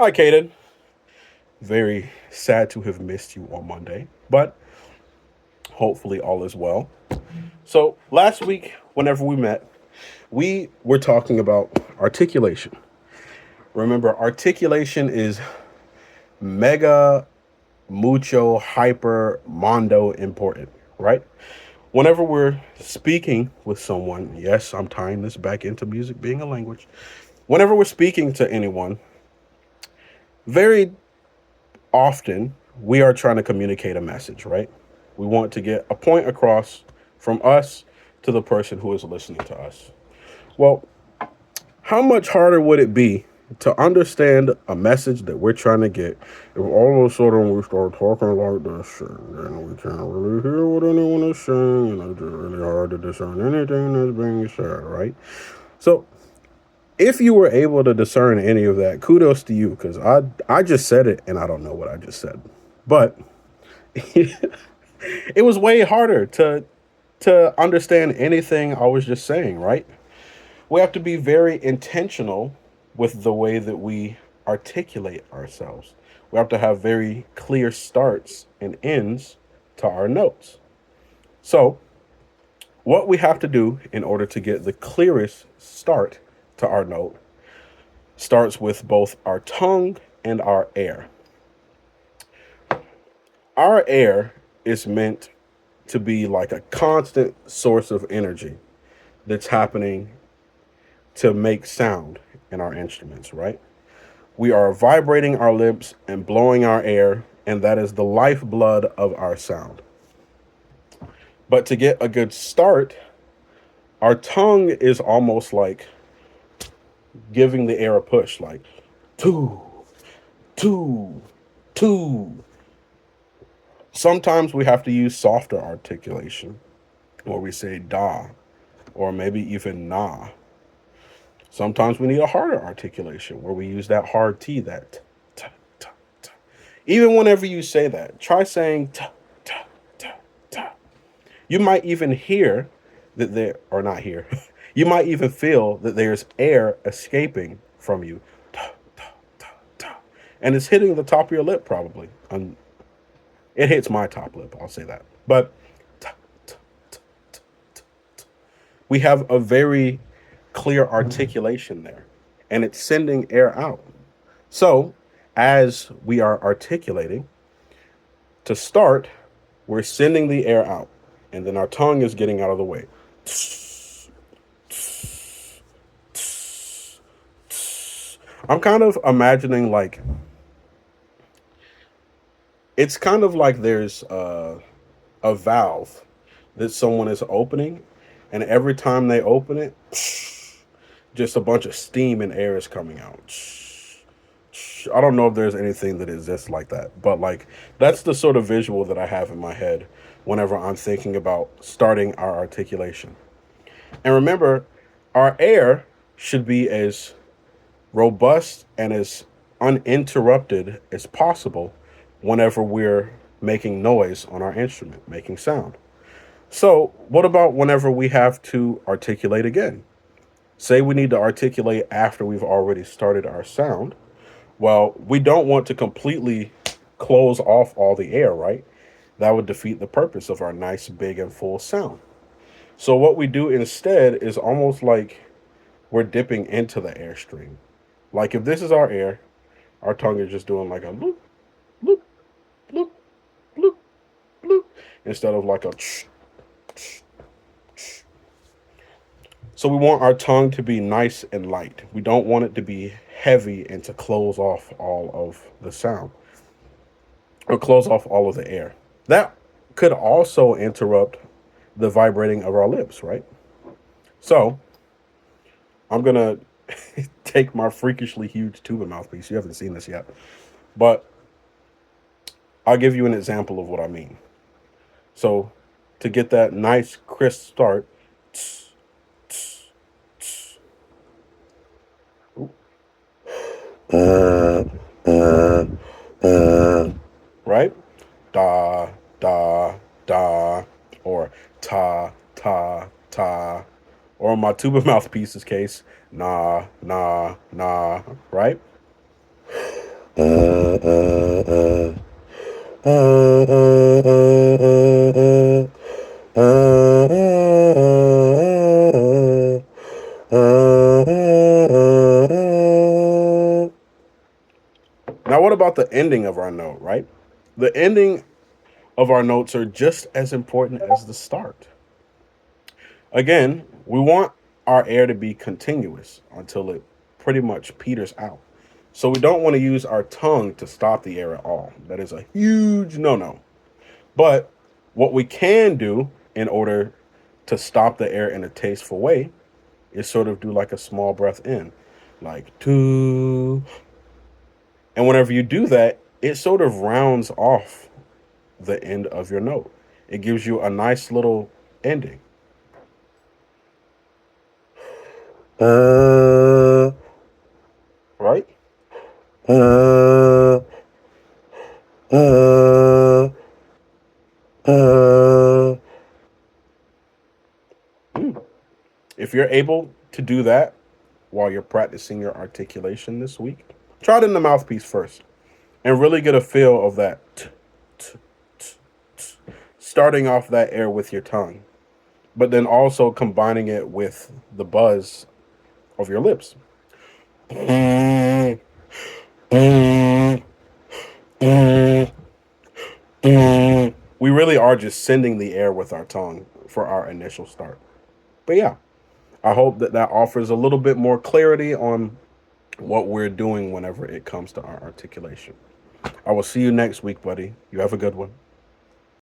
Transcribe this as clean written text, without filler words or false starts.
Hi, Caden. Very sad to have missed you on Monday, but hopefully all is well. So, last week, whenever we met, we were talking about articulation. Remember, articulation is mega, mucho, hyper, mondo important, right? Whenever we're speaking with someone, yes, I'm tying this back into music being a language. Whenever we're speaking to anyone, very often we are trying to communicate a message, right? We want to get a point across from us to the person who is listening to us. Well, how much harder would it be to understand a message that we're trying to get if all of a sudden we start talking like this and we can't really hear what anyone is saying and it's really hard to discern anything that's being said, right? So if you were able to discern any of that, kudos to you because I just said it and I don't know what I just said. But it was way harder to understand anything I was just saying, right? We have to be very intentional with the way that we articulate ourselves. We have to have very clear starts and ends to our notes. So, what we have to do in order to get the clearest start to our note starts with both our tongue and our air. Our air is meant to be like a constant source of energy that's happening to make sound in our instruments, right? We are vibrating our lips and blowing our air, and that is the lifeblood of our sound. But to get a good start, our tongue is almost like giving the air a push, like two, two, two. Sometimes we have to use softer articulation, where we say da, or maybe even na. Sometimes we need a harder articulation where we use that hard T, that t, t, t. Even whenever you say that, try saying t, t, t, t. You might even hear that there, or not hear, you might even feel that there's air escaping from you. T, t, t, t. And it's hitting the top of your lip probably. It hits my top lip, I'll say that. But t, t, t, t, t, t. We have a very clear articulation there, and it's sending air out. So, as we are articulating, to start, we're sending the air out, and then our tongue is getting out of the way. I'm kind of imagining like it's kind of like there's a valve that someone is opening, and every time they open it, just a bunch of steam and air is coming out. I don't know if there's anything that exists like that, but like that's the sort of visual that I have in my head whenever I'm thinking about starting our articulation. And remember, our air should be as robust and as uninterrupted as possible whenever we're making noise on our instrument, making sound. So, what about whenever we have to articulate again? Say we need to articulate after we've already started our sound. Well, we don't want to completely close off all the air, right? That would defeat the purpose of our nice, big, and full sound. So, what we do instead is almost like we're dipping into the airstream. Like if this is our air, our tongue is just doing like a loop, loop, loop, loop, loop, instead of like a ch, ch, ch. So we want our tongue to be nice and light. We don't want it to be heavy and to close off all of the sound or close off all of the air. That could also interrupt the vibrating of our lips, right? So I'm going to take my freakishly huge tuba mouthpiece. You haven't seen this yet, but I'll give you an example of what I mean. So to get that nice crisp start, tss, tss, tss, right? Da, da, da, or ta, ta, ta, or in my tuba mouthpiece's case, nah, nah, nah, right? Now, what about the ending of our note, right? The ending of our notes are just as important as the start. Again, we want our air to be continuous until it pretty much peters out. So we don't want to use our tongue to stop the air at all. That is a huge no no. But what we can do in order to stop the air in a tasteful way is sort of do like a small breath in, like two. And whenever you do that, it sort of rounds off the end of your note. It gives you a nice little ending. Right? Mm. If you're able to do that while you're practicing your articulation this week, try it in the mouthpiece first and really get a feel of that starting off that air with your tongue, but then also combining it with the buzz of your lips. We really are just sending the air with our tongue for our initial start. But yeah, I hope that that offers a little bit more clarity on what we're doing whenever it comes to our articulation. I will see you next week, buddy. You have a good one.